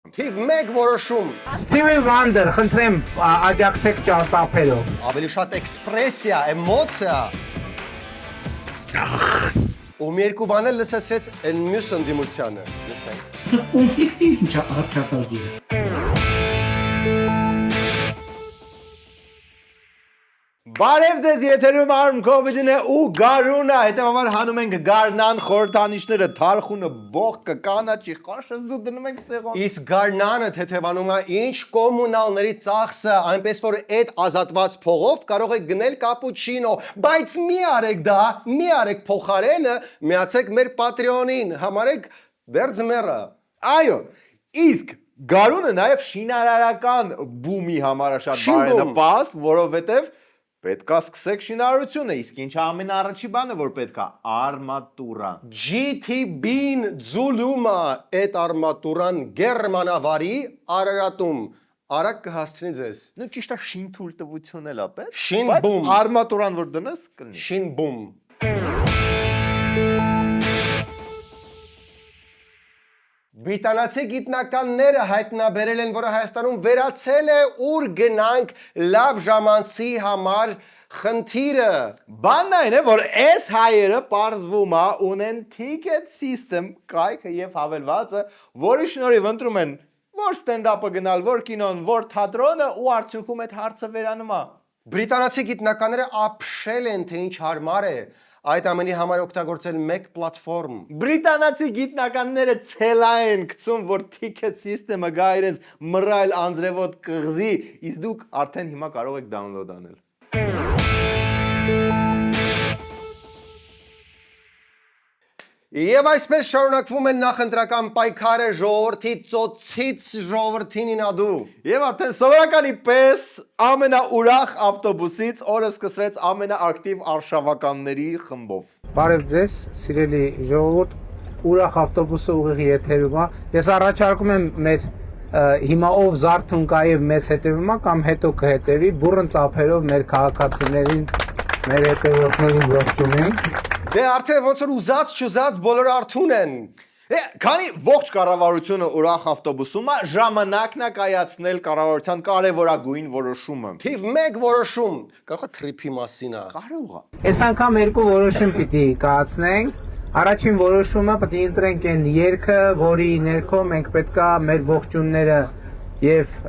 Թիվ 1 որոշում։ Stevie Wonder, խնդրեմ, աջակցեք ճարտարապերով։ Ավելի շատ էքսպրեսիա, էմոցիա։ Ում երկու բան էլ լսեցրեց այն մյուս ընդդիմությանը։ Լսենք։ Կոնֆլիկտի ինչ հռչակագրի։ Բարև ձեզ, եթերում Arm-Covid-ն է ու Գարունը, հետևաբար հանում ենք Գարնան խորհրդանիշները, թարխունը, բողկը, կանաչի, խաշը դնում ենք սեղան։ Իսկ Գարնանը թեթևանում է ինչ կոմունալների ծախսը, այնպես որ այդ ազատված փողով կարող եք գնել կապուչինո, բայց մի արեք դա, մի արեք փոխարենը, միացեք մեր Patreon-ին, համարեք դերձմերը։ Այո, իսկ Գարունը նաև շինարարական բումի համար է շատ բարենպաստ, որովհետև պետք է սկսեք շինարարությունը, իսկ ինչա ամենաառաջի բանը, որ պետք է արմատուրան։ GTB-ն ձուլումը այդ արմատուրան գերմանավարի Արարատում արագ կհասցնի ձեզ։ Նու ճիշտ է շին թույլտվություն էլ է պետք, Շին բայց բում։ արմատուրան որ դնես կլինի։ Շին բում։ Բրիտանացի գիտնականները հայտնաբերել են, որ Հայաստանում վերացել է ուր գնանք լավ ժամանցի համար խնդիրը։ Բանն այն է, որ այս հայերը պարզվում է ունեն ticket system կայքը եւ հավելվածը, որի շնորհիվ ընտրում են որ ստենդափը գնալ, որ կինոն, որ թատրոնը ու արդյունքում այդ հարցը վերանում է։ Բրիտանացի գիտնականները ապշել են, թե ինչ հարմար է այդ ամենի համար օգտագործել մեկ պլատֆորմ։ Բրիտանացի գիտնականները ցելա են գցում, որ ticket system-ը գա իրենց մռայլ անձրևոտ կղզի, իսկ դուք արդեն հիմա կարող եք download անել։ Եվ այսպես շարունակվում են նախընտրական պայքարը ժողովրդի ծոցից ժողովրդին ինադու։ Եվ արդեն սովորականի պես ամենաուրախ ավտոբուսից օրը սկսվեց ամենաակտիվ արշավականների խմբով։ Բարև ձեզ, սիրելի ժողովուրդ, ուրախ ավտոբուսը ուղիղ եթերում է։ Ես առաջարկում եմ մեր հիմա ով զարթուն կա եւ մեզ հետևում է կամ հետո կհետևի, բուրըն ծափերով մեր քաղաքացիներին, մեր հետևորդներին ողջունենք։ Դե արդեն ոնց որ ուզած չուզած բոլորը արթուն են։ Քանի ողջ կառավարությունը ուրախ ավտոբուսում է, ժամանակն է կայացնել կառավարության կարևորագույն որոշումը։ Թիվ 1 որոշում։ Կարող է թրիփի մասին է։ Կարող է։ Այս անգամ երկու որոշում պիտի կայացնենք։ Առաջին որոշումը պետք է ընտրենք այն երգը, որի ներքո մենք պետքա մեր ողջունները եւ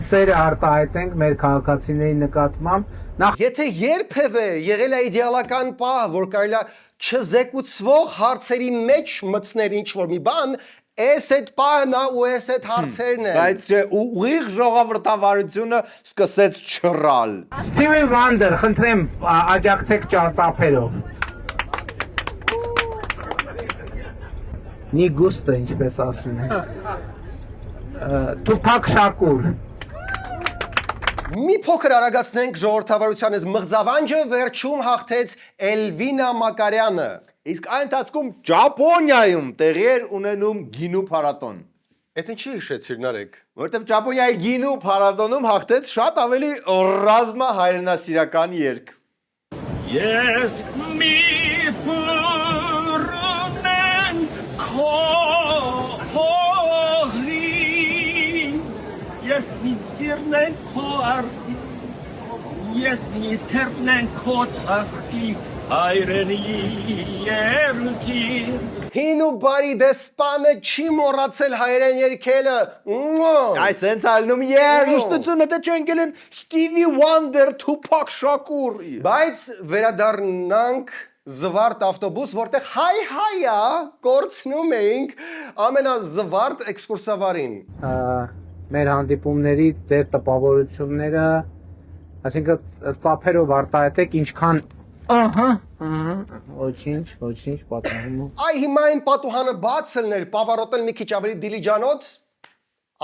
սերը արտահայտենք մեր քաղաքացիների նկատմամբ։ Եթե երբևէ եղել է իդեալական պահ, որ կարելի է չզեկուցվող հարցերի մեջ մտցնել ինչ-որ մի բան, էս այդ պահն է ու էս այդ հարցերն են։ Բայց չէ, ուղիղ ժողովրդավարությունը սկսեց չռալ։ Stevie Wonder, խնդրեմ, աջակցեք ճարտարապերով։ Մի գուստը, ինչպես ասում են։ Tupac Shakur։ Մի փոքր արագացնենք ժողովրդավարության այս մղձավանջը, վերջում հաղթեց Էլվինա Մակարյանը։ Իսկ այն ընթացքում Ճապոնիայում տեղի էր ունենում գինու փառատոն։ Այդ ինչի հիշեցիր Նարեկ։ Որտեվ Ճապոնիայի գինու փառատոնում հաղթեց շատ ավելի ռազմահայրենասիրական երգ։ Ես մի բուրնեն քո Ես մի ծիրնեն քո արդի, ես մի թերնեն քո ծաղկի, հայրենի երդի։ Հին ու բարի դեսպանը չի մոռացել հայերեն երգելը։ Այս հենց ալնում երաժշտությունը թե չեն գելեն Stevie Wonder, Tupac Shakur։ Բայց վերադառնանք զվարթ ավտոբուս, որտեղ հայ-հայա կորցնում էինք ամենազվարթ էքսկուրսավարին։ Մեր հանդիպումների ձեր տպավորությունները, այսինքն ծափերով արտահայտեք ինչքան ոչինչ պատահում։ Այ հիմա այն պատուհանը բաց լներ, պավարոտել մի քիչ ավելի դիլիջանոտ,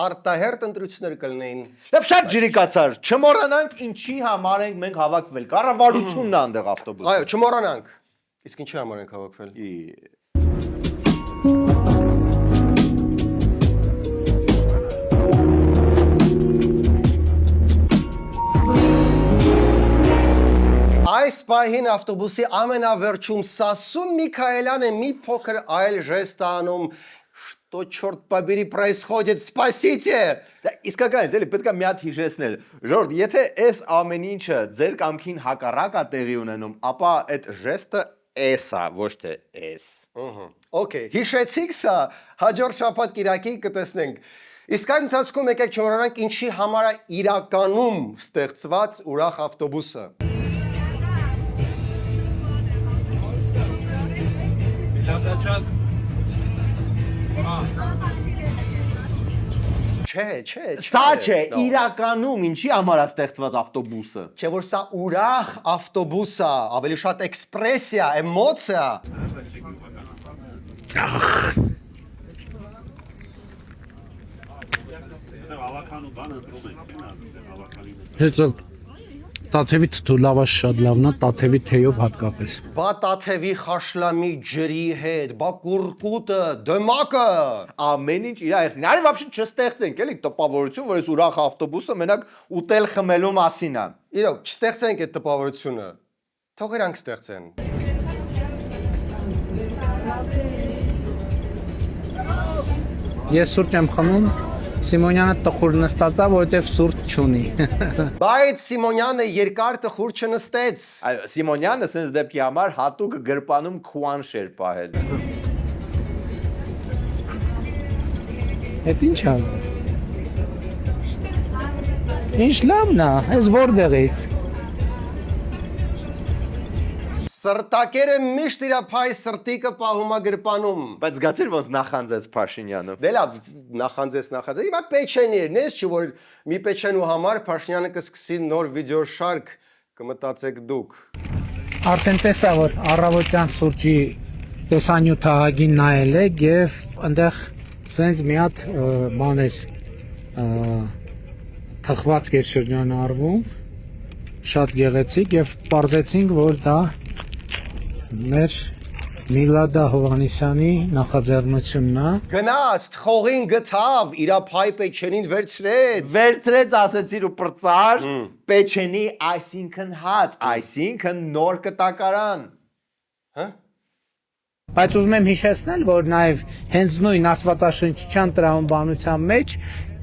արտահերտ ընտրություններ կլինեին։ Եվ շատ ջրիկացար, չմոռանանք ինչի համար ենք մենք հավաքվել։ Կառավարությունն է այնտեղ ավտոբուսը։ Այո, չմոռանանք։ Իսկ ինչի համար ենք հավաքվել։ Այս պահին ավտոբուսի ամենավերջում Սասուն Միքայելյանը մի փոքր այլ ժեստ անում, Что, черт побери, происходит? Спасите! Դա իսկական է, էլի պետք է մի հատ հիշեցնել։ Ժորդ, եթե այս ամեն ինչը ձեր կամքին հակառակ է տեղի ունենում, ապա այդ ժեստը S է, ոչ թե S։ Okay, հիշեցիք սա, հաջորդ շաբաթ Կիրակի կտեսնենք։ Իսկ այդ ընթացքում եկեք չմոռանանք ինչի համար է իրականում ստեղծված ուրախ ավտոբուսը։ Չէ։ Սա չէ, իրականում ինչի համար է ստեղծված ավտոբուսը։ Չէ որ սա ուրախ ավտոբուս է, ավելի շատ էքսպրեսիա, էմոցիա։ Հետո տաթևի թթուլավաշ շատ լավն է, տաթևի թեյով հատկապես։ Բա տաթևի խաշլամի ջրի հետ, բա կուրկուտը, դմակը։ Ամեն ինչ իր հերթին։ Արի вообще չստեղծենք, էլի տպավորություն, որ այս ուրախ ավտոբուսը մենակ ուտել խմելու մասին է։ Իրոք, չստեղծենք այդ տպավորությունը։ Թող իրանք ստեղծեն։ Ես սուրճ եմ խմում, Սիմոնյանը տխուր նստած է, որովհետև սուրճ չունի։ Բայց Սիմոնյանը երկար տխուր չնստեց։ Այո, Սիմոնյանը sense դեպքի համար հատուկ գրպանում քուանշ էր պահել։ Էդ ի՞նչ է։ Ինչ լավն է, այս որտեղից։ Սրտակերը միշտ իր փայ սրտիկը պահում է գրպանում։ Բայց զգացիր ոնց նախանձեց Փաշինյանը։ Դե լավ, նախանձեց։ Հիմա Պեչենիերն ես, չէ՞ որ մի Պեչենու համար Փաշինյանը կսկսի նոր վիդեոշարք, կմտածեք դուք։ Արդեն տեսա, որ առավոտյան սուրճի տեսանյութահագին նայել եք եւ այնտեղ սենց մի հատ բաներ թխված կեր շրջանառվում, շատ գեղեցիկ եւ պարզեցինք, որ դա մեր Միլադա Հովանեսյանի նախաձեռնությունն է։ Գնաց, խողին գտավ, իր փայ Պեչենին վերցրեց։ Վերցրեց ասեցիր ու պրծար Պեչենի այսինքն հաց, այսինքն նոր կտակարան։ Հա։ Բայց ուզում եմ հիշեցնել, որ նաև հենց նույն Աստվածաշնչյան տրամաբանության մեջ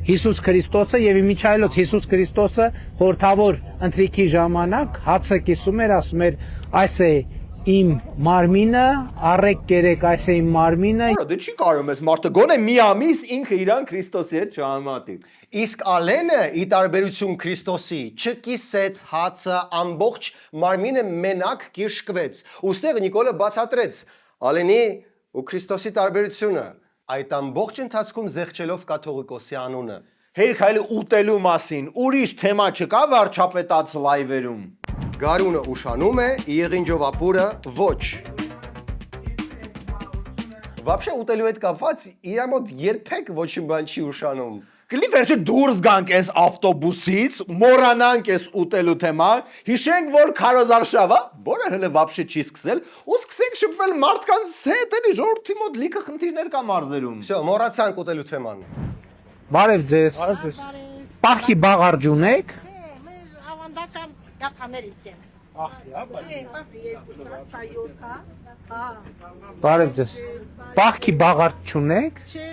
Հիսուս Քրիստոսը եւ Միչայելոց Հիսուս Քրիստոսը խորթավոր ընթրիքի ժամանակ հացը կիսում էր, ասում էր, այս է իմ մարմինը, առեք կերեք, այս է իմ մարմինը։ Դե չի կարող ես մարդը գոնե մի ամիս ինքը իրան Քրիստոսի հետ չհամատի։ Իսկ Ալենը ի տարբերություն Քրիստոսի չկիսեց հացը, ամբողջ մարմինը մենակ կիշկվեց։ Ոստեղ Նիկոլը բացատրեց Ալենի ու Քրիստոսի տարբերությունը։ Այդ ամբողջ ընթացքում զեղչելով կաթողիկոսի անունը։ Հերիք հայլը ուտելու մասին, ուրիշ թեմա չկա վարչապետաց լայվերում։ Գարունը ուշանում է, եղինջով ապուրը ոչ։ Вообще ուտելու հետ կապված իր մոտ երբեք ոչինչ բան չի ուշանում։ Կլի վերջը դուրս գանք այս ավտոբուսից, մոռանանք այս ուտելու թեման, հիշենք, որ քարոզարշավա, որը հələ вообще չի սկսել, ու սկսենք շփվել մարդկանց հետ, էլի ժողովրդի մոտ լիքը խնդիրներ կա մարզերում։ Всё, մոռացանք ուտելու թեման։ Բարև ձեզ։ Պահքի բաղարջ ունեք։ Մեր ավանդական գաթաներից են։ Բարև ձեզ։ Պահքի բաղարջ չունեք։ Չէ,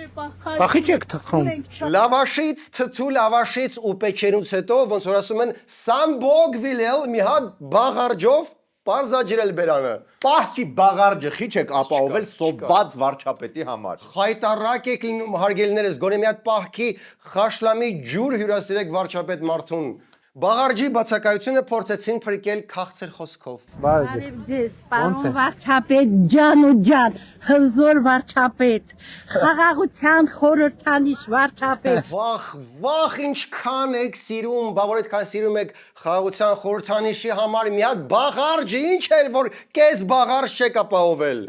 Պախի չեք թխում։ Լավաշից, թթու լավաշից ու պեչերուց հետո ոնց որ ասում են Սամբոգ վիլել մի հատ բաղարջով Պարզաջրել բերանը։ Պահքի բաղարջը խիչ եք ապահովել սոված վարչապետի համար։ Խայտարակ եք լինում հարգելներս, գոնե մի հատ պահքի խաշլամի ջուր հյուրասիրեք վարչապետ մարդուն։ Բաղարջի բացակայությունը փորձեցին փրկել քաղցր խոսքով։ Բարև ձեզ։ Բարև ձեզ, պարոն վարչապետ, ջան ու ջան, հզոր վարչապետ, խաղաղության խորհրդանիշ վարչապետ։ Վախ, ինչքան եք սիրում, բա որ այդքան սիրում եք խաղաղության խորհրդանիշի համար մի հատ բաղարջ, ինչ էր որ կես բաղարջ չեք ապահովել։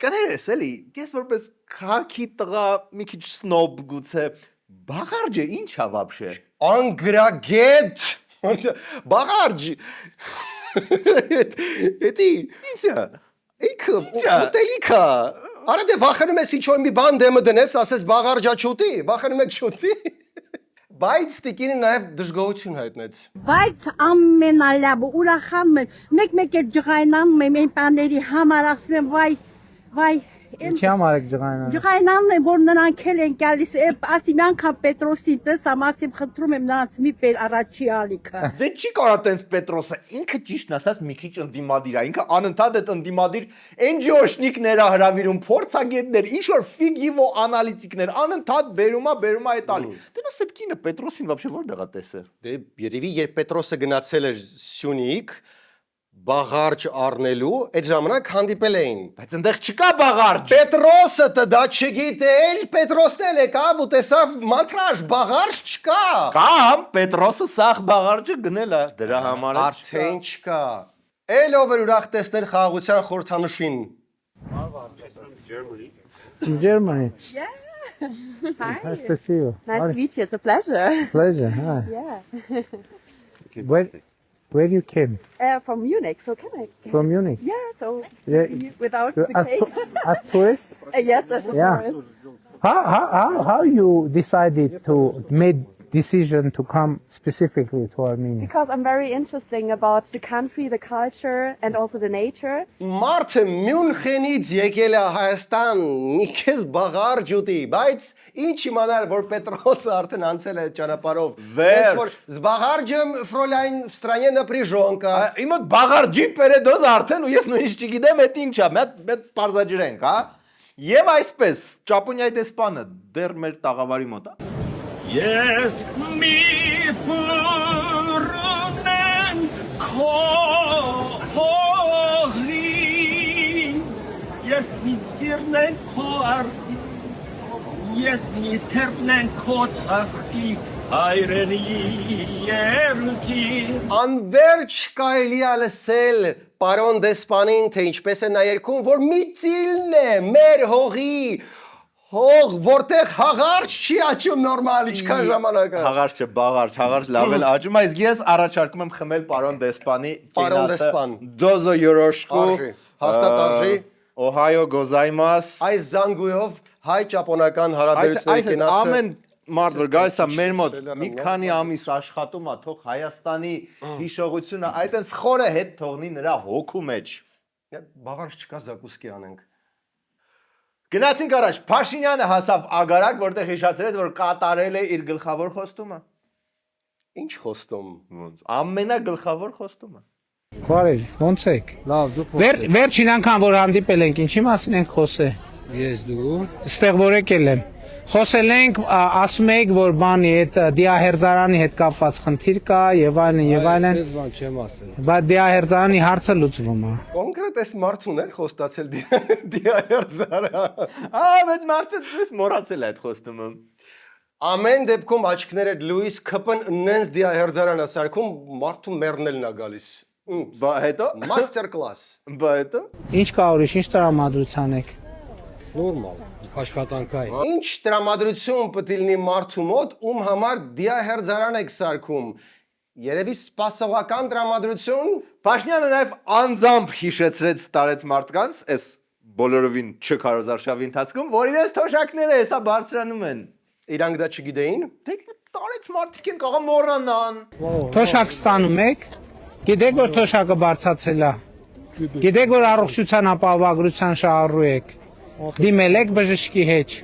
Կներես էլի, ես որպես քաղաքի տղա մի քիչ սնոբ գուցե, բաղարջը ինչ է вообще։ Անգրագետ բաղարջ։ Էդի Ինչ է։ Իքը ուտելիքա։ Արա դե վախենում ես ինչ-որ մի բան դեմը դնես, ասես բաղարջա չուտի, վախենում եք չուտի։ Բայց տիկինը նաև դժգոհություն հայտնեց։ Բայց ամենալավը ուրախանում եմ, մեկ-մեկ էլ ջղայնանում եմ այն բաների համար, ասում եմ, վայ, Ինչի համար եք ջղայնանում։ Ջղայնանն է, որ նրանք էլ են գալիս, ասիմ անգամ Պետրոսին տեսամ, ասիմ խնդրում եմ նրանց մի պեր առաջի ալիքը։ Դե չի կարա տենց Պետրոսը ինքը ճիշտն ասած մի քիչ ընդդիմադիր է, ինքը անընդհատ այդ ընդդիմադիր NGO-շնիկներ է հրավիրում, փորձագետներ, ինչ որ ֆիգիվո անալիտիկներ, անընդհատ բերում է այդ ալի։ Դենաս այդ կինը Պետրոսին вообще որտեղ է տեսել։ Դե երևի երբ Պետրոսը գնացել էր Սյունիք բաղարջ առնելու, այդ ժամանակ հանդիպել էին։ Բայց այնտեղ չկա բաղարջ։ Պետրոսը դա չգիտեր, Պետրոսն էլ եկավ ու տեսավ մանտրաժ բաղարջ չկա։ Կամ Պետրոսը սաղ բաղարջը գնել է դրա համար։ Արդեն չկա։ Էլ ով էր ուրախ տեսնել խաղաղության խորհրդանշին։ In Germany. Yeah. Hi. Nice to see you. Nice to meet you. It's a pleasure. Pleasure. Hi. Yeah. Where you came? From Munich. So can I? From Munich. Yeah. So Yeah. without the As, cake. as tourist? Yes, as a Yeah. tourist. How you decided to make decision to come specifically to Armenia? Because I'm very interested about the country, the culture, and also the nature. Մարդը Մյունխենից եկել է Հայաստան, մի քեզ բաղարջ ուտի, բայց ինչ իմանալ, որ Պետրոսը արդեն անցել է ճանապարհով։ Վերջ։ Որ զբաղարջը Ֆրոլայն в стране напряженка։ Իմ մոտ բաղարջի պերեդոզ արդեն ու ես նույնիսկ չգիտեմ այդ ինչ է, մեծ բարձաջրենք, հա։ Եվ այսպես, Ճապոնիայի դեսպանը դեռ մեր տաղավարի մոտ է։ Ես մի բուրունեն քո հողին, ես մի ծիրնեն քո արդի, ես մի թերնեն քո ծաղկի հայրենի երկիր։ Անverջ կարելի է լսել պարոն դեսպանին, թե ինչպես է նա երգում, որ մի ծիլն է մեր հողի հող, որտեղ հաղարջ չի աճում նորմալ, ինչքան ժամանակ է։ Հաղարջ չէ, բաղարջ լավ էլ աճում է, իսկ ես առաջարկում եմ խմել պարոն դեսպանի Պարոն դեսպան։ Դոզո յորոշկու, Արժի, հաստատ արժի։ Օհայո գոզայմաս։ Այս զանգույով հայ-ճապոնական հարաբերությունների Այս կենացը ամեն մարդ որ գալիս է մեր մոտ Սելան մի ամնա։ քանի ամիս աշխատում է, թող Հայաստանի հիշողությունը այդ այնս խորը հետ թողնի նրա հոգու մեջ։ բաղարջ չկա զակուսկի անենք։ Գնացինք առաջ, Փաշինյանը հասավ Ագարակ, որտեղ հիշացրեց, որ կատարել է իր գլխավոր խոստումը։ Ինչ խոստում։ Ոնց, ամենագլխավոր խոստումը։ Բարև, ոնց եք։ Լավ, դու Վերջին անգամ որ հանդիպել ենք, ինչի մասին ենք խոսել։ ես դու Ստեղ որ եկել եմ։ Խոսել ենք, ասում եք, որ բանի այդ դիահերձարանի հետ կապված խնդիր կա եւ այլն։ Ես բան չեմ ասել։ Բայց դիահերձարանի հարցը լուծվում է։ Կոնկրետ այս մարդուն էր խոստացել դիահերձարը։ Բայց մարդը դες մոռացել է այդ խոստումը։ Ամեն դեպքում աչքները Լուիս Քփն նենց դիահերձարան է սարքում, մարդու մեռնելն է գալիս։ Բա հետո, Մաստեր կլաս։ բա հետո։ Ինչ կա ուրիշ, ինչ տրամադրության եք։ Նորմալ, աշխատանքային։ Ինչ տրամադրություն պետք է լինի մարդու մոտ, ում համար դիահերձարան եք սարքում։ Երևի սպասողական տրամադրություն։ Փաշինյանը նաև անձամբ հիշեցրեց տարեց մարդկանց, այս բոլորովին չքարոզարշավի ընթացքում, որ իրենց թոշակները հեսա բարձրանում են։ Իրանք դա չգիտեին։ Դե տարեց մարդիկ են կարող մոռանան։ Թոշակ ստանում եք։ Գիտեք որ թոշակը բարձացել է։ Գիտեք որ առողջության ապահովագրության շահառու եք։ Դիմել եք բժշկի հետ։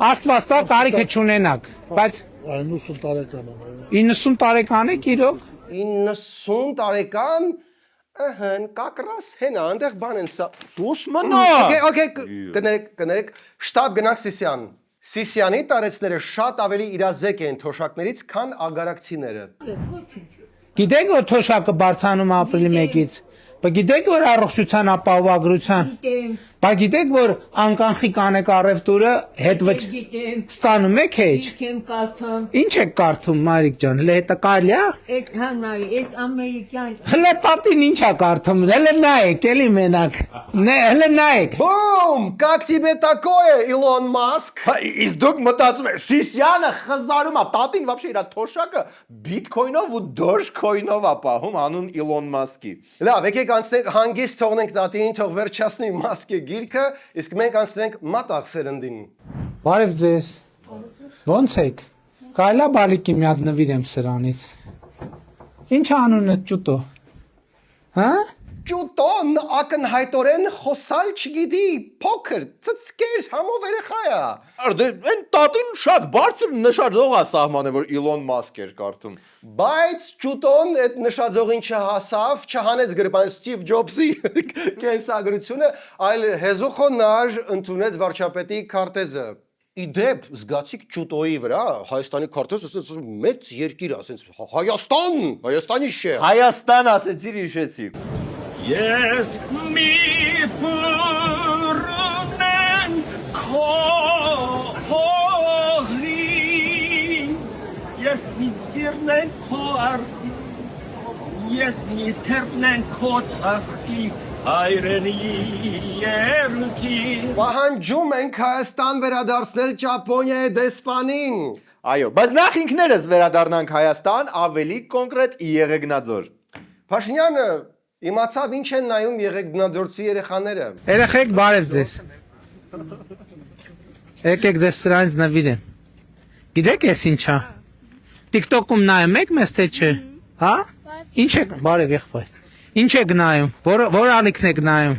Աստված տա տարիքը չունենաք, բայց 90 տարեկան եմ։ 90 տարեկան եք իրոք։ 90 տարեկան, ըհն, կակրաս հենա, այնտեղ բան են սա։ Սուս մնա։ Okay, կներեք, շտաբ գնանք Սիսիան։ Սիսիանի տարեցները շատ ավելի իրազեկ են թոշակներից, քան ագարակցիները։ Գիտեք որ թոշակը բարձանում է ապրիլի 1-ից։ Բայց գիտեք որ առողջության ապահովագրության։ Բայց գիտեք որ անկանխիկ անեք առևտուրը հետ ոչ ստանում եք հեչ։ Kim Carton, Ինչ եք կարդում Մարիկ ջան, հələ հետը կարելի է։ et Hanai, et American. Հələ պատին ինչ է կարդում, հələ նայեք, էլի մենակ։ Հələ նայեք։ Բում, как тебе такое, Илон Մասկ։ Իսկ դուք մտածում եք, Սիսյանը խզարում է, տատին вообще իր թոշակը բիթքոյնով ու դոժքոյնով է պահում անուն Իլոն Մասկի։ Լավ, եկեք անցնենք հանգիստ թողնենք տատին, թող վերջացնի Մասկի գիրքը, իսկ մենք անցնենք մատաղ սերնդին։ Բարև ձեզ։ Ոնց եք։ Կարելի է բալիկի մի հատ նվիրեմ սրանից։ Ինչ անունը ճուտո։ Հա? ճուտոն ակնհայտորեն խոսալ չգիտի, փոքր, ծծկեր, համով երեխա է։ Արդե այն տատին շատ բարձր նշաձող է սահմանը, որ Իլոն Մասկ էր կարդում։ Բայց ճուտոն այդ նշաձողին չհասավ, չհանեց գրպան Ստիվ Ջոբսի կենսագրությունը, այլ հեզուխոնար ընդունեց վարչապետի քարտեզը։ Իդեպ զգացիք ճուտոյի վրա Հայաստանի քարտեզը մեծ երկիր է, ասենց Հայաստանի չէ։ Հայաստան ասեցիր հիշեցի։ Ես մի բուրնեն քողլի Ես մի ծիրնեն քո արդի Ես մի թերնեն քո ծաղկի հայրենի երկի Պահանջում ենք Հայաստան վերադարձնել Ճապոնիայի դեսպանին։ Այո, բայց նախ ինքներս վերադառնանք Հայաստան, ավելի կոնկրետ Եղեգնաձոր։ Փաշինյանը իմացավ ինչ են նայում եղեգնաձորցի երեխաները։ Երեխեք բարև ձեզ։ Եկեք ձեզ սրանից նվիրեմ։ Գիտեք ես ինչա։ TikTok-ում նայում եք մեզ թե չէ։ Հա? Ինչ եք բարև եղբայր։ Ինչ եք նայում։ Որ ալիքն եք նայում։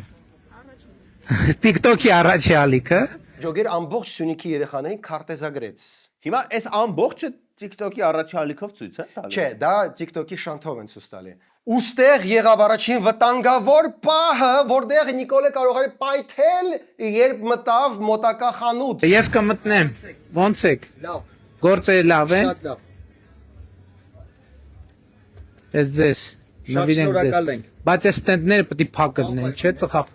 TikTok-ի առաջի ալիքը։ Ջոգեր ամբողջ Սյունիքի երեխաներին քարտեզագրեց։ Հիմա այս ամբողջը TikTok-ի առաջի ալիքով ցույց է տալի։ Չէ, դա TikTok-ի շանթով են ցույց տալի։ Ոստեղ եղավ առաջին վտանգավոր պահը, որտեղ Նիկոլը կարող էր պայթել, երբ մտավ մոտակա խանութ։ Ես կմտնեմ։ Ոնց եք։ Լավ, Գործերը լավ են։ շատ լավ։ Ես ձեզ նվիրենք շնորհակալ ձեզ։ ենք։ Բայց այս ստենդները պետք է փակ գտնեն, չէ՞ ծխապ։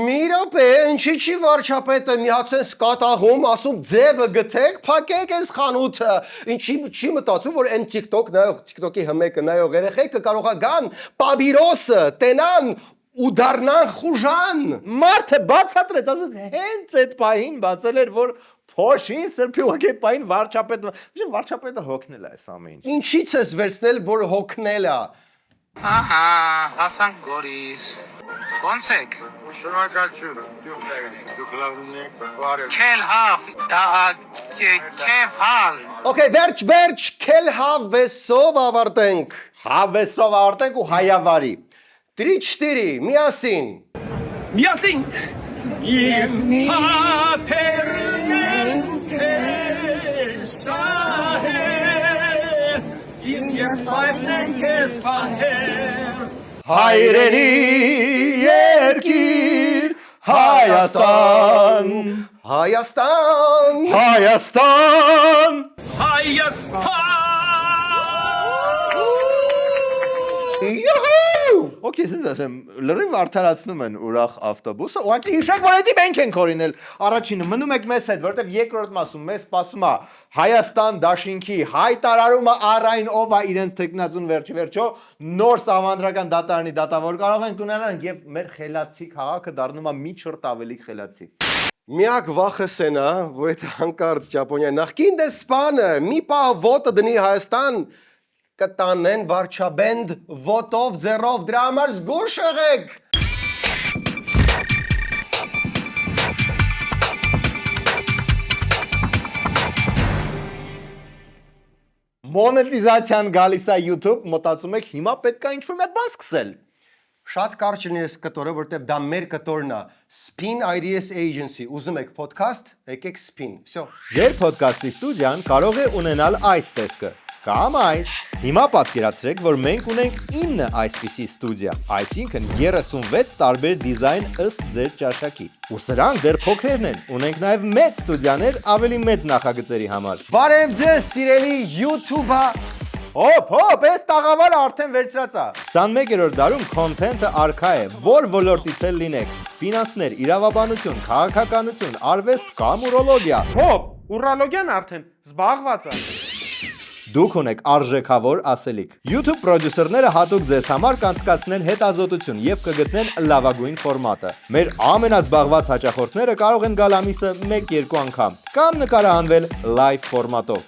Մի րոպե, ինչի՞ չի վարչապետը միացեն սկատաղում, ասում ձևը գտեք, փակեք այս խանութը։ Ինչի չի մտածում, որ այն TikTok նայող, TikTok-ի հմեկը նայող երեխեքը կարողա գան պաբիրոսը, տենան ու դառնան խուժան։ Մարդը բացատրեց, ասաց հենց այդ պահին բացել էր, որ փոշին սրբի ուղղակի այդ պահին վարչապետը հոգնել է այս ամեն ինչ։ Ինչից ես վերցնել, որ հոգնել է։ Ահա, հասանք Գորիս։ Ոնց եք։ Շնորհակալություն։ Դուք լավն եք, բարև։ Քել հավ, քեֆ հալ։ Okay, վերջ, քել հավեսով ավարտենք։ Հավեսով ավարտենք ու հայավարի։ 3-4, միասին։ Միասին Ես պապերնեն քեզ սահեր Իմ երբայրնեն քեզ պահեր Հայրենի երկիր Հայաստան Հայաստան։ Հայաստան Յուհու։ Okay, ասենց ասեմ, լրիվ արդարացնում են ուրախ ավտոբուսը, ուղղակի հիշեք, որ դա մենք ենք օրինել առաջինը, մնում եք մեզ հետ, որովհետև երկրորդ մասում մեզ սպասում է Հայաստան դաշինքի հայտարարումը առայն ով է իրենց տեխնացուն վերջիվերջո նոր սահմանադրական դատարանի դատավոր կարող ենք ունենալ եւ մեր խելացի քաղաքը դառնում է մի չորտ ավելի խելացի։ Միակ վախս են, որ այդ հանկարծ Ճապոնիայի նախկին դեսպանը մի պահ ոտը դնի Հայաստան կտանեն վարչաբենդ ոտով ձեռով, դրա համար զգուշ եղեք։ Մոնետիզացիան գալիս է YouTube, մտածում եք հիմա պետք է ինչ-որ մի հատ բան սկսել։ Շատ կարճ լինի այս կտորը, որտեղ դա մեր կտորն է։ Spin IDS Agency, ուզում եք podcast, եկեք Spin։ Всё։ Ձեր podcast-ի ստուդիան կարող է ունենալ այս տեսքը։ Կամ այս։ Հիմա պատկերացրեք, որ մենք ունենք 9 այսպիսի ստուդիա, այսինքն 36 տարբեր դիզայն ըստ ձեր ճաշակի։ Ու սրանք դեռ փոքրերն են, ունենք նաև մեծ ստուդիաներ ավելի մեծ նախագծերի համար։ Բարև ձեզ, սիրելի YouTube-ը։ Հոп, այս տաղավարը արդեն վերցրած է։ 21-րդ դարում content-ը արքա է, որ ոլորտից էլ լինեք։ Ֆինանսներ, իրավաբանություն, քաղաքականություն, արվեստ կամ ուրոլոգիա։ Հոպ, ուրոլոգիան արդեն զբաղված է Դուք ունեք արժեքավոր ասելիք։ YouTube պրոդյուսերները հատուկ ձեզ համար կանցկացնեն հետազոտություն եւ կգտնեն լավագույն ֆորմատը։ Մեր ամենազբաղված հաճախորդները կարող են գալ ամիսը 1-2 անգամ կամ նկարահանվել live ֆորմատով։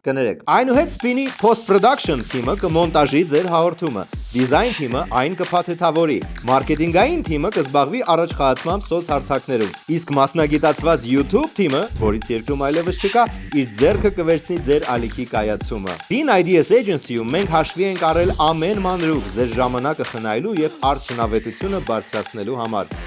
կներեք։ Այնուհետ Spin-ի post-production թիմը կմոնտաժի ձեր հաղորդումը, դիզայն թիմը այն կփաթեթավորի, մարքեթինգային թիմը կզբաղվի առաջխաղացմամբ սոցհարթակներում, իսկ մասնագիտացված YouTube թիմը, որից երկրում այլևս չկա, իր ձեռքը կվերցնի ձեր ալիքի կայացումը։ Bean Ideas Agency-ում մենք հաշվի ենք առել ամեն մանրուք ձեր ժամանակը խնայելու եւ արդյունավետությունը բարձրացնելու համար։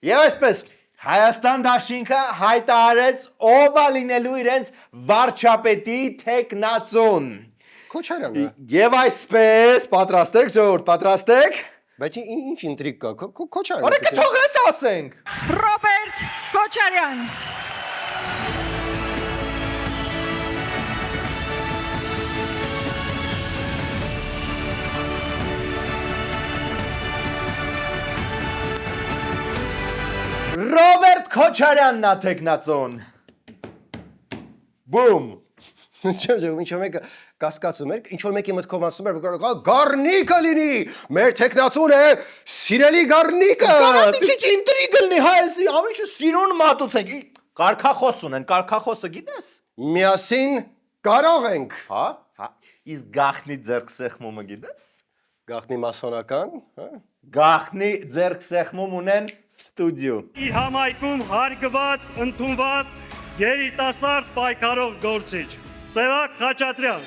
Եվ այսպես, Հայաստան դաշինքը հայտարարեց ով է լինելու իրենց վարչապետի թեկնածուն։ Քոչարյանը։ Եվ այսպես, պատրաստեք ժողովուրդ, պատրաստեք։ Բայց ինչ ինտրիգ կա։ Քոչարյանը։ Օրը կթողես ասենք։ Ռոբերտ Քոչարյան։ Ռոբերտ Քոչարյանն է թեկնածուն։ Բում։ Ինչ որ մեկը կասկածում էր, ինչ որ մեկի մտքով ասում էր, որ գառնիկը լինի, մեր տեխնացուն է, սիրելի գառնիկը։ Մի քիչ ինտրիգ լինի, հայեցի, ամենը սիրուն մատուցենք։ Կարգախոս ունեն, կարգախոսը գիտես։ Միասին կարող ենք։ Հա, իսկ գախնի ձեռքսեղմումը գիտես։ Գախնի մասոնական, հա։ Գախնի ձեռքսեղմում ունեն ստուդիո։ Իր համայնքում հարգված, ընդունված երիտասարդ պայքարող գործիչ Սևակ Խաչատրյան։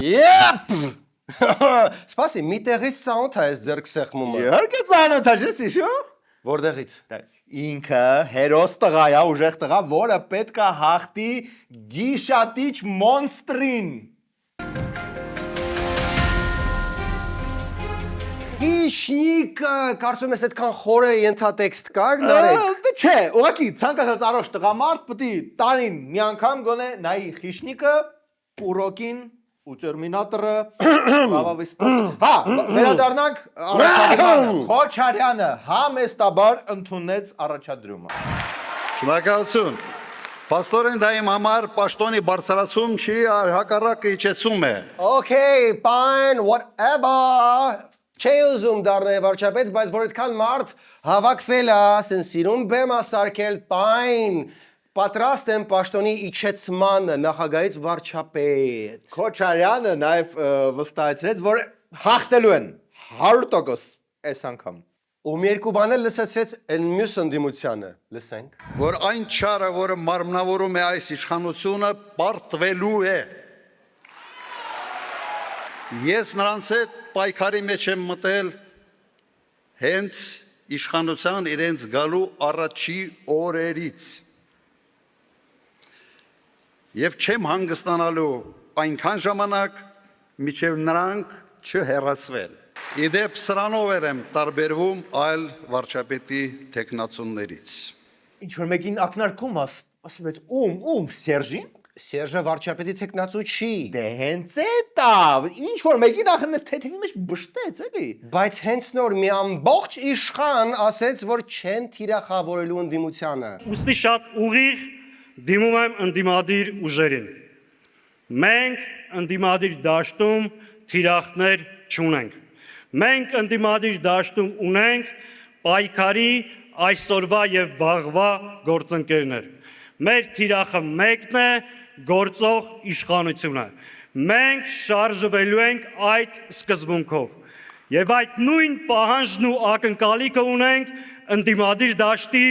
Yep! Սպասի, մի տեղից սաունդ է այս ձերք սեղմումը։ Իհարկե ծանոթ ես իշո։ Որտեղից։ Ինքը հերոս տղա է, ուժեղ տղա, որը պետք է հաղթի գիշատիչ մոնստրին։ Հիշնիկը, կարծում ես այդքան խորը ենթատեքստ կար, նարեկ։ Դե չէ, ուղղակի ցանկացած առողջ տղամարդ պետք է տարին մի անգամ գոնե նայի խիշնիկը, Պուրոկին ու Տերմինատորը, Հա, վերադառնանք առաջադրմանը։ Քոչարյանը համեստաբար ընդունեց առաջադրումը։ Շնորհակալություն։ Պաստորեն դա իմ համար պաշտոնի բարձրացում չի, հակառակը իջեցում է։ Okay, fine, whatever։ Չէ ուզում դառնալ վարչապետ, բայց որ այդքան մարդ հավաքվել է, ասեն սիրուն բեմ ասարկել, fine։ Պատրաստ եմ պաշտոնի իջեցմանը նախագահից վարչապետ։ Քոչարյանը նաև վստահեցրեց, որ հաղթելու են 100% այս անգամ։ Ու մի երկու բան էլ լսեցրեց այն մյուս ընդդիմությանը, լսենք։ Որ այն չարը, որը մարմնավորում է այս իշխանությունը, պարտվելու է։ Ես նրանց հետ պայքարի մեջ եմ մտել հենց իշխանության իրենց գալու առաջի օրերից։ Եվ չեմ հանգստանալու այնքան ժամանակ, մինչև նրանք չհեռացվել։ Իդեպ սրանով եմ տարբերվում այլ վարչապետի տեխնացուններից։ Ինչ որ մեկին ակնարկում ասում է, ում Սերժին։ Սերժը վարչապետի տեխնացու չի։ Դե հենց էտա, ինչ որ մեկին ախնես թեթևի մեջ բշտեց, էլի։ Բայց հենց նոր մի ամբողջ իշխան ասեց, որ չեն թիրախավորելու ընդդիմությանը։ Ուստի շատ ուղիղ դիմում եմ ընդդիմադիր ուժերին։ Մենք ընդդիմադիր դաշտում թիրախներ չունենք։ Մենք ընդդիմադիր դաշտում ունենք պայքարի այսօրվա եւ վաղվա գործընկերներ։ Մեր թիրախը մեկն է, գործող իշխանությունը։ Մենք շարժվելու ենք այդ սկզբունքով։ Եվ այդ նույն պահանջն ու ակնկալիքը ունենք ընդդիմադիր դաշտի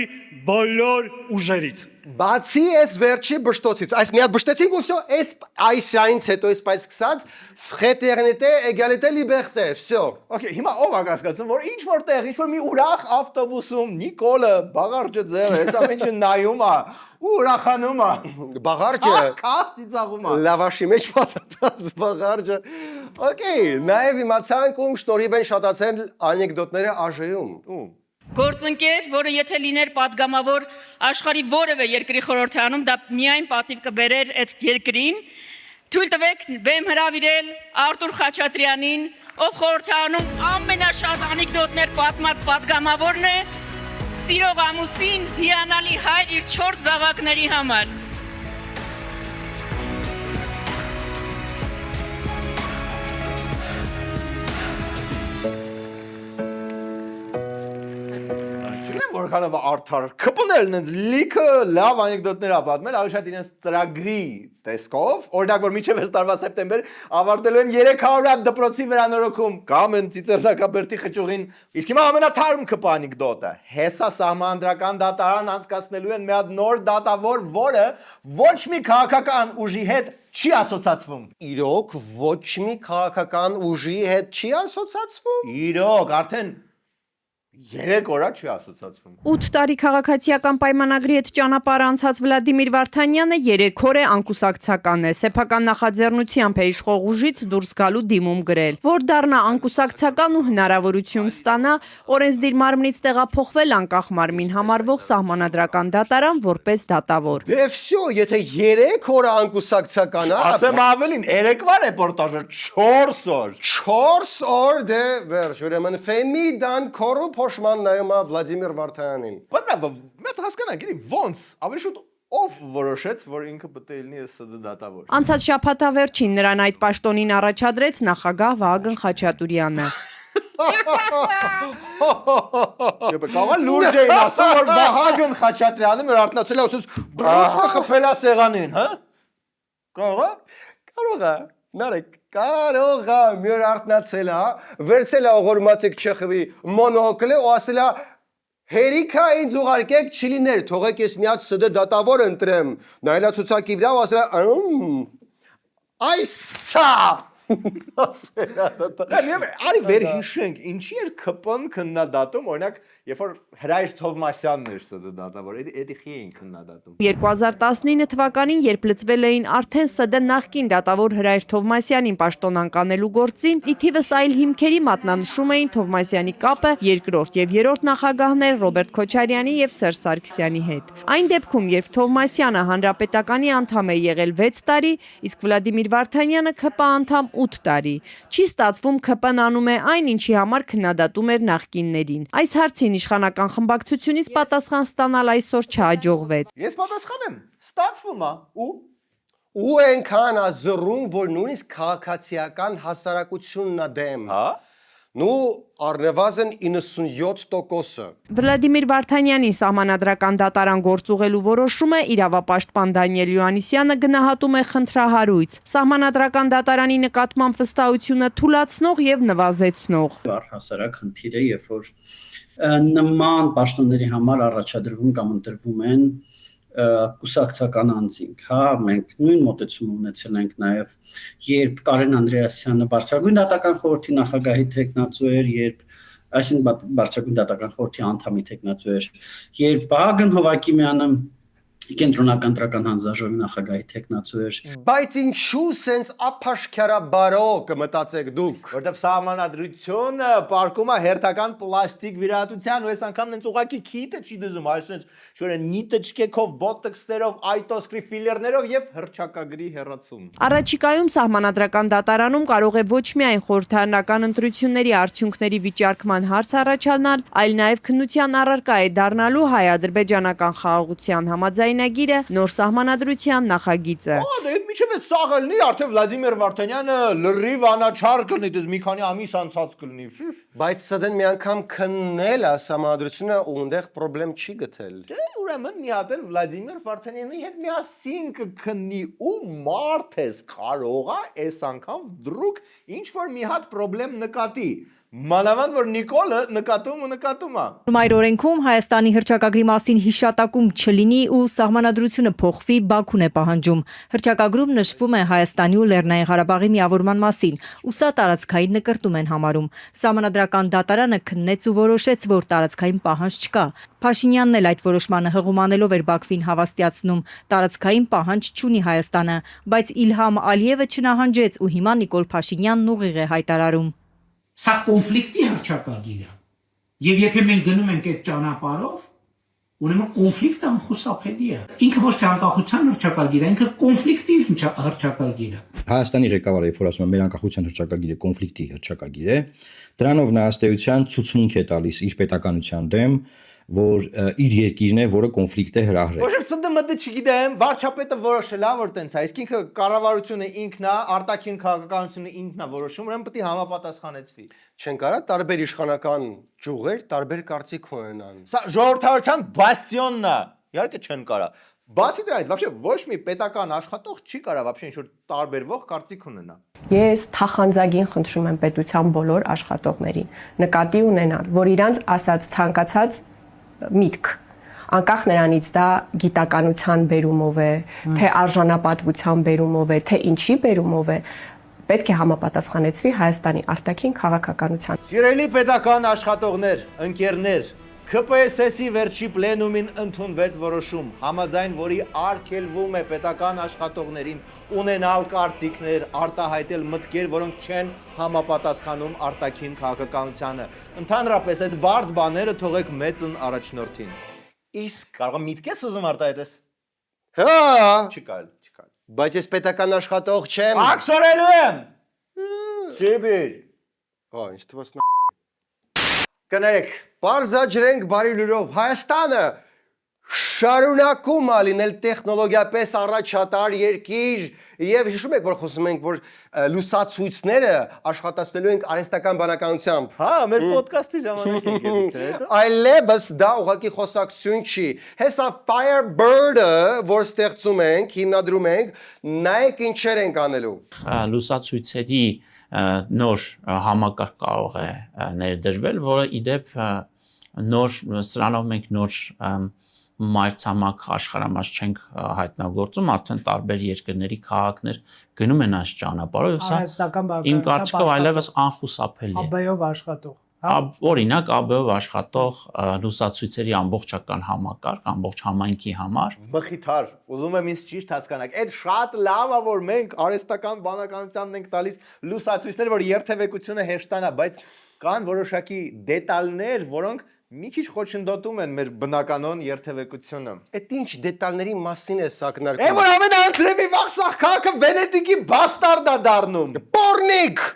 բոլոր ուժերից։ Բացի այս վերջի բշտոցից, այս մի հատ բշտեցինք ու всё, այս այնից հետո այս սկսած fraternité, égalité, liberté, всё։ Okay, հիմա ով է կասկածում, որ ինչ որտեղ, ինչ որ մի ուրախ ավտոբուսում Նիկոլը բաղարջը ձև է, հեսա ինչ նայում է, ու ուրախանում է։ Բաղարջը Կա ծիծաղում է։ լավաշի մեջ պատած բաղարջը։ Okay, նաև իմացանք ում շնորհիվ են շատացել անեկդոտները ԱԺ-ում։ Գործընկեր, որը եթե լիներ պատգամավոր աշխարհի որևէ երկրի խորհրդանում, դա միայն պատիվ կբերեր այդ երկրին, թույլ տվեք բեմ հրավիրել Արտուր Խաչատրյանին, ով խորհրդանում ամենաշատ անեկդոտներ պատմած պատգամավորն է, սիրող ամուսին, հիանալի հայր իր 4 զավակների համար։ Որքանով արդար կպներն են լիքը լավ անեկդոտներ ապատմել, ավելի շատ իրենց ծրագրի տեսքով, օրինակ որ միջև այս տարվա սեպտեմբեր ավարտելու են 300 դպրոցի վերանորոգում, կամ են Ծիծեռնակաբերդի խճուղին, իսկ հիմա ամենաթարմ կպ անեկդոտը, հեսա սահմանադրական դատարան անցկացնելու են մի հատ նոր դատավոր, որը ոչ մի քաղաքական ուժի հետ չի ասոցացվում։ Իրոք ոչ մի քաղաքական ուժի հետ չի ասոցացվում։ Իրոք, արդեն 3 օր չի ասոցացվում։ 8 տարի քաղաքացիական պայմանագրի հետ ճանապարհ անցած Վլադիմիր Վարդանյանը 3 օր է անկուսակցական է, սեփական նախաձեռնությամբ է իշխող ուժից դուրս գալու դիմում գրել, որ դառնա անկուսակցական ու հնարավորություն ստանա օրենսդիր մարմնից տեղափոխվել անկախ մարմին համարվող սահմանադրական դատարան որպես դատավոր։ Դե վсё, եթե 3 օր անկուսակցական է, Ասեմ ավելին, 3-վա ռեպորտաժը 4 օր։ 4 օր դե վերջ, ուրեմն Ֆեմիդան կոռուպ Փոշման նայում է Վլադիմիր Վարդանյանին։ Բայց մենք հասկանանք, գիտի ոնց, ավելի շուտ ով որոշեց, որ ինքը պետք է լինի ՍԴ դատավոր։ Անցած շաբաթավերջին նրան այդ պաշտոնին առաջադրեց նախագահ Վահագն Խաչատուրյանը։ Կաղա լուրջ էին ասում, որ Վահագն Խաչատրյանը մեր արտնացել է ասում, բրոցը խփել է սեղանին, հա։ Կարող է, նարեկ, կարող է, մի օր արտնացել է, վերցել է օղորմատիկ Չեխովի մոնոկլը ու ասել է հերիքա ինձ ուղարկեք չլիներ, թողեք ես մի հատ ՍԴ դատավոր ընտրեմ, նայելա ցուցակի վրա ու ասել է այսա Արի վերհիշենք, ինչի էր ԿՊ-ն քննադատում, օրինակ, երբ որ Հրայր Թովմասյանն էր ՍԴ դատավոր, էդի խի էին քննադատում։ 2019 թվականին, երբ լծվել էին արդեն ՍԴ նախկին դատավոր Հրայր Թովմասյանին պաշտոն անկանելու գործին, ի թիվս այլ հիմքերի մատնանշում էին Թովմասյանի կապը երկրորդ եւ երրորդ նախագահներ Ռոբերտ Քոչարյանի եւ Սերժ Սարգսյանի հետ։ Այն դեպքում, երբ Թովմասյանը հանրապետականի անդամ է եղել 6 տարի, իսկ Վլադիմիր Վարդանյանը ԿՊ անդամ 8 տարի։ Չի ստացվում ԿՊ-ն անում է այն, ինչի համար քննադատում էր նախկիններին։ Այս հարցին իշխանական խմբակցությունից պատասխան ստանալ այսօր չհաջողվեց։ Ես պատասխանեմ, ստացվում է ու այնքան է զռում, որ նույնիսկ քաղաքացիական հասարակությունն է դեմ։ Հա։ Նու առնվազն 97%-ը։ Վլադիմիր Վարդանյանի սահմանադրական դատարան գործուղելու որոշումը իրավապաշտպան Դանիել Յոհաննիսյանը գնահատում է խնդրահարույց, սահմանադրական դատարանի նկատմամբ վստահությունը թուլացնող եւ նվազեցնող։ Առհասարակ խնդիր է, երբ որ նման պաշտոնների համար առաջադրվում կամ ընտրվում են կուսակցական անձինք, հա, մենք նույն մոտեցում ունեցել ենք նաև, երբ Կարեն Անդրեասյանը բարձրագույն դատական խորհրդի նախագահի թեկնածու էր, այսինքն բարձրագույն դատական խորհրդի անդամի թեկնածու էր, երբ Վահագն Հովակիմյանը Կենտրոնական ընտրական հանձնաժողովի նախագահի թեկնածու էր։ Բայց ինչու սենց ափաշքարաբարո կմտածեք դուք։ Որտեվ սահմանադրությունը պարկում է հերթական պլաստիկ վիրահատության ու այս անգամ նենց ուղակի քիթը չի դզում, այսինքն շորը նիտոչկեքով, բոտոքսներով, այտոսկրի ֆիլերներով եւ հրճակագրի հեռացում։ Առաջիկայում սահմանադրական դատարանում կարող է ոչ միայն խորհրդարանական ընտրությունների արդյունքների վիճարկման հարց առաջանալ, այլ նաև քննության առարկա է դառնալու հայ-ադրբեջանական խաղաղության համաձայնագիրը, նոր սահմանադրության նախագիծը։ Դե այդ միջև այդ սաղ լինի, արդեն Վլադիմիր Վարդանյանը լրիվ անաչառ կլինի, դες մի քանի ամիս անցած կլինի։ Բայց ՍԴ-ն մի անգամ քննել է սահմանադրությունը ու այնտեղ խնդրեմ չի գտել։ Դե ուրեմն մի հատ էլ Վլադիմիր Վարդանյանի հետ միասին կքննի ու մարդես կարող է այս անգամ դրուկ ինչ որ մի հատ խնդրեմ նկատի։ Մանավանդ որ Նիկոլը նկատում է։ Այդ օրենքում Հայաստանի հռչակագրի մասին հիշատակում չլինի ու սահմանադրությունը փոխվի, Բաքուն է պահանջում։ Հռչակագրում նշվում է Հայաստանի ու Լեռնային Ղարաբաղի միավորման մասին, ու սա տարածքային նկրտում են համարում։ Սահմանադրական դատարանը քննեց ու որոշեց, որ տարածքային պահանջ չկա։ Փաշինյանն էլ այդ որոշմանը հղումանելով էր Բաքվին հավաստիացնում։ Տարածքային պահանջ չունի Հայաստանը, բայց Իլհամ Ալիևը չնահանջեց ու հիմա Նիկոլ Փաշինյանն ուղիղ է հայտարարում։ Սա կոնֆլիկտի հռչակագիր է։ Եվ եթե մենք գնում ենք այդ ճանապարհով, ուրեմն կոնֆլիկտը անխուսափելի է։ Ինքը ոչ թե անկախության հռչակագիր է, ինքը կոնֆլիկտի հռչակագիր է։ Հայաստանի ղեկավարը երբ որ ասում է մեր անկախության հռչակագիրը կոնֆլիկտի հռչակագիր է, դրանով նա ըստ էության ցուցմունք է տալիս իր պետականության դեմ, որ իր երկիրն է, որը կոնֆլիկտ է հրահրել։ Ոչ ՍԴՄԴ չգիտեմ, վարչապետը որոշել է, որ տենց է, իսկ ինքը կառավարությունը ինքն է, արտաքին քաղաքականությունը ինքն է որոշում, ուրեմն պետք է համապատասխանեցվի։ Չեն կարա տարբեր իշխանական ճյուղեր տարբեր կարծիք ունենան։ Սա ժողովրդավարության բաստիոնն է։ Իհարկե չեն կարա։ Բացի դրանից, вообще ոչ մի պետական աշխատող չի կարա вообще ինչ-որ տարբերվող կարծիք ունենա։ Ես թախանձագին խնդրում եմ պետության բոլոր աշխատողներին նկատի ունենալ, որ իրանց ասած ցանկացած միտք անկախ նրանից դա գիտականության բերումով է, թե արժանապատվության բերումով է, թե ինչի բերումով է, պետք է համապատասխանեցվի Հայաստանի արտաքին քաղաքականության։ Սիրելի պետական աշխատողներ, ընկերներ, ՔՊՍՍ-ի վերջի պլենումին ընդունվեց որոշում, համաձայն որի արգելվում է պետական աշխատողներին ունենալ կարծիքներ, արտահայտել մտքեր, որոնք չեն համապատասխանում արտաքին քաղաքականությանը։ Ընդհանրապես այդ բարդ բաները թողեք մեծն առաջնորդին։ Իսկ կարող եմ միտքես ուզում արտահայտես։ Հա, Չի կարելի։ բայց ես պետական աշխատող չեմ։ Աքսորելու եմ։ Սիբիր։ Հա, ինչ թվաց Կներեք, Պարզաջրենք բարի լուրով Հայաստանը շարունակում է լինել տեխնոլոգիապես առաջատար երկիր եւ հիշում եք որ խոսում ենք որ լուսացույցները աշխատացնելու ենք արհեստական բանականությամբ։ հա, մեր ոդկասթի ժամանակ ենք եկել։ Այլևս դա ուղղակի խոսակցություն չի։ Հեսա Firebird-ը, որ ստեղծում ենք, հիմնադրում ենք, նայեք ինչեր ենք անելու։ Լուսացույցերի նոր համակարգ կարող է ներդրվել, որը իդեպ նոր սրանով մենք նոր մայրցամաք աշխարհամաս չենք հայտնագործում, արդեն տարբեր երկրների քաղաքներ գնում են այս ճանապարհով, սա իմ կարծիքով այլևս անխուսափելի է։ ԱԲ-ով աշխատող, Օրինակ ԱԲ-ով աշխատող լուսացույցերի ամբողջական համակարգ, ամբողջ համայնքի համար։ Մխիթար, ուզում եմ ինձ ճիշտ հասկանաք, այդ շատ լավ է, որ մենք արհեստական բանականությանն ենք տալիս լուսացույցներ, որ երթևեկությունը հեշտանա, բայց կան որոշակի դետալներ, որոնք մի քիչ խոչընդոտում են մեր բնականոն երթևեկությունը։ Այդ ինչ դետալների մասին է սակնարկում։ Է որ ամենաանձրևի վաղ սաղ քաղաքը Վենետիկի բաստարդ է դառնում։ Պորնիկ։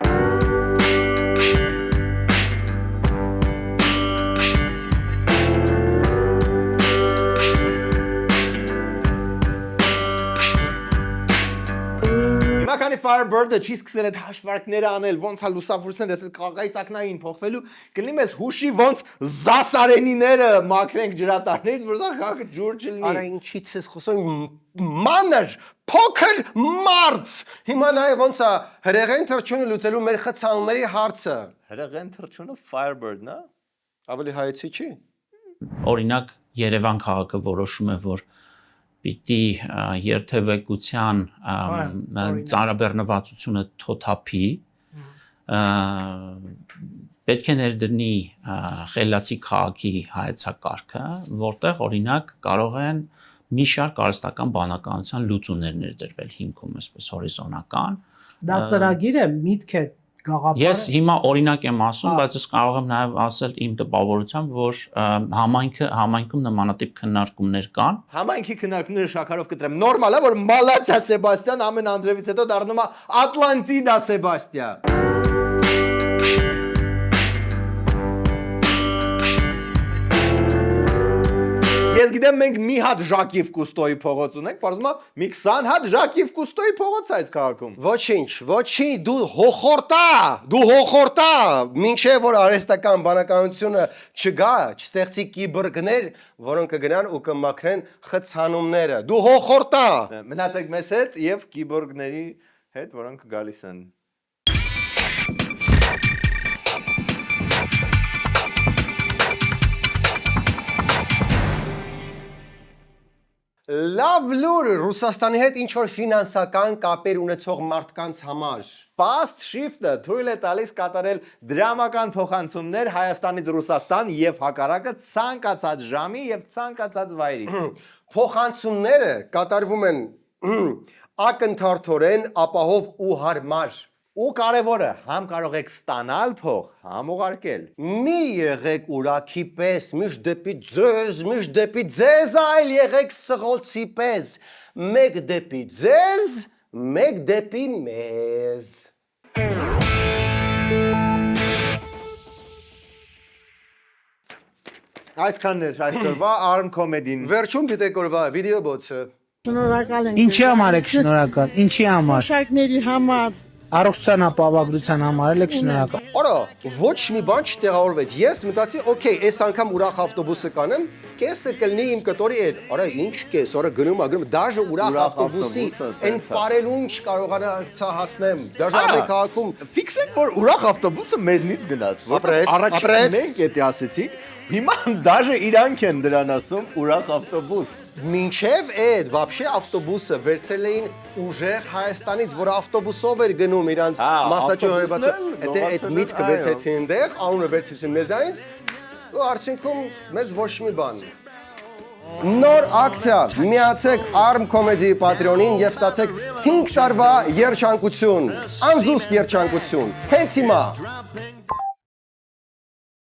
Հիմա քանի Firebird-ը չի սկսել այդ հաշվարկները անել, ոնց է լուսավորությունները ասես կաղկայից ակնային փոխվելու, կլինի մեզ հուշի ոնց զասարենիները մաքրենք ջրատարներից, որ սա քաղաքը ջուր չլինի։ Արա ինչից ես խոսում մանր, փոքր մարդ։ Հիմա նայ ոնց է հրեղեն թռչունը լուծելու մեր խցանների հարցը։ Հրեղեն թռչունը Firebird-ն է։ Ավելի հայեցի չի։ Օրինակ Երևան քաղաքը որոշում է, որ պիտի երթևեկության ծանրաբեռնվածությունը թոթափի, պետք է ներդնի Խելացի քաղաքի հայեցակարգը, որտեղ օրինակ կարող են մի շարք արհեստական բանականության լուծումներ ներդրվել հիմքում, այսպես հորիզոնական։ Դա ծրագիր է, միտք է, գաղափար։ Ես հիմա օրինակ եմ ասում, բայց ես կարող եմ նաև ասել իմ տպավորությամբ, որ համայնքում նմանատիպ քննարկումներ կան։ Համայնքի քննարկումները շաքարով կտրեմ։ Նորմալ է, որ Մալացիա Սեբաստիան ամեն անձրևից հետո դառնում է Ատլանտիդա Սեբաստիա։ Ես գիտեմ մենք մի հատ Ժակիվ Կուստոյի փողոց ունենք, բարձրացնում է մի 20 հատ Ժակիվ Կուստոյի փողոց այս քաղաքում։ Ոչինչ, դու հոխորտա, մինչև որ արհեստական բանականությունը չգա, չստեղծի կիբորգներ, որոնք կգնան ու կմաքրեն խցանումները։ Դու հոխորտա։ Մնացեք մեզ հետ եւ կիբորգների հետ, որոնք գալիս են։ Լավ լուր Ռուսաստանի հետ ինչ որ ֆինանսական կապեր ունեցող մարդկանց համար։ Fast Shift-ը թույլ է տալիս կատարել դրամական փոխանցումներ Հայաստանից Ռուսաստան եւ հակառակը ցանկացած ժամի եւ ցանկացած վայրի։ Փոխանցումները կատարվում են ակնթարթորեն, ապահով ու հարմար։ Ու կարևորը, համ կարող եք ստանալ փող, համ ուղարկել։ Մի եղեք ուրախի պես, միշտ դեպի ձեզ, այլ եղեք սղոցի պես։ Մեկ դեպի ձեզ, մեկ դեպի մեզ։ Այսքանն էր այսօրվա Arm Comedy-ին։ Վերջում գիտեք որվա վիդեո բոցը։ Շնորհակալ եմ։ Ինչի համար եք շնորհակալ։ Ինչի համար։ Մշակների համար։ Առողջության ապահովագրության համար եք շնորհակալ։ Արա, ոչ մի բան չտեղավորվեց։ Ես մտածի, օքեյ, այս անգամ ուրախ ավտոբուսը կանեմ, կեսը կլինի իմ կտորի հետ։ Արա, ինչ կես, արա գնում, դաժե ուրախ ավտոբուսի, այն պարելուն չկարողանա հասնեմ։ Դաժե ամեն քաղաքում Ֆիքսեք, որ ուրախ ավտոբուսը մեզնից գնաց։ Ապրես։ Մենք էդի ասեցիք, հիմա դաժե իրանք են դրան ասում ուրախ ավտոբուս։ Մինչև այդ вообще ավտոբուսը վերցել էին ուժեղ Հայաստանից, որ ավտոբուսով էր գնում իրանց մասնաճյուղերից։ Այդ միտքը վերցեցին այնտեղ, անունը վերցեցին մեզանից, ու արդյունքում մեզ ոչ մի բան։ Նոր ակցիա, միացեք Arm Comedy Patreon-ին եւ ստացեք 5 տարվա երջանկություն, անզուսպ երջանկություն։ Հենց հիմա